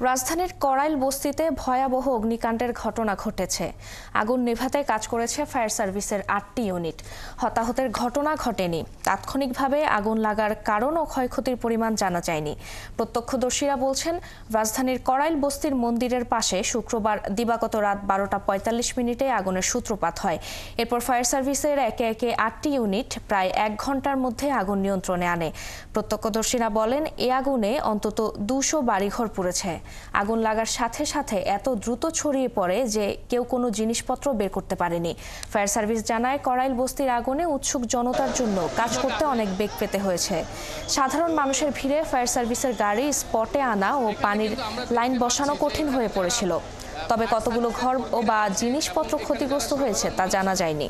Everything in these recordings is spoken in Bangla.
রাজধানীর করাইল বস্তিতে ভয়াবহ অগ্নিকাণ্ডের ঘটনা ঘটেছে। আগুন নেভাতে কাজ করেছে ফায়ার সার্ভিসের ৮টি ইউনিট। হতাহতের ঘটনা ঘটেনি। তাৎক্ষণিকভাবে আগুন লাগার কারণ ও ক্ষয়ক্ষতির পরিমাণ জানা যায়নি। প্রত্যক্ষদর্শীরা বলছেন, রাজধানীর করাইল বস্তির মন্দিরের পাশে শুক্রবার দিবাগত রাত ১২টা ৪৫ আগুনের সূত্রপাত হয়। এরপর ফায়ার সার্ভিসের একে একে ৮টি ইউনিট প্রায় ১ ঘন্টার মধ্যে আগুন নিয়ন্ত্রণে আনে। প্রত্যক্ষদর্শীরা বলেন, এ আগুনে অন্তত ২০০ বাড়িঘর পুড়েছে। আগুন লাগার সাথে সাথে এত দ্রুত ছড়িয়ে পড়ে যে কেউ কোনো জিনিসপত্র বের করতে পারেনি। ফায়ার সার্ভিস জানায়, করাইল বস্তির আগুনে উৎসুক জনতার জন্য কাজ করতে অনেক বেগ পেতে হয়েছে। সাধারণ মানুষের ভিড়ে ফায়ার সার্ভিসের গাড়ি স্পটে আনা ও পানির লাইন বসানো কঠিন হয়ে পড়েছিল। তবে কতগুলো ঘর বা জিনিসপত্র ক্ষতিগ্রস্ত হয়েছে তা জানা যায়নি।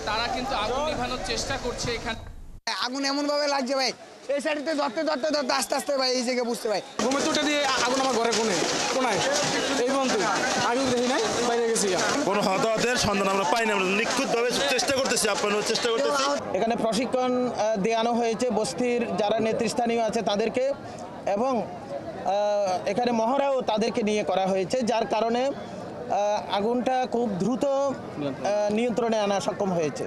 তারা কিন্তু আগুন নিভানোর চেষ্টা করছে। এখানে আগুন এমন ভাবে লাগছে ভাই, এই সাইডে ধরতে ধরতে ধরতে আস্তে আস্তে ভাই এই জায়গায় বুঝতে ভাই ঘুমে চোটে দিয়ে আগুন আমার ঘরে কোনায় এই পর্যন্ত আমি দেখি নাই, বাইরে গেছি। কোনো হতাহতের সন্ধান আমরা পাই না। আমরা নিখুঁতভাবে চেষ্টা করতেছি, আপনারাও চেষ্টা করতেছি। এখানে প্রশিক্ষণ দেওয়ানো হয়েছে বস্তির যারা নেতৃস্থানীয় আছে তাদেরকে, এবং এখানে মহড়াও তাদেরকে নিয়ে করা হয়েছে, যার কারণে আগুনটা খুব দ্রুত নিয়ন্ত্রণে আনা সক্ষম হয়েছে।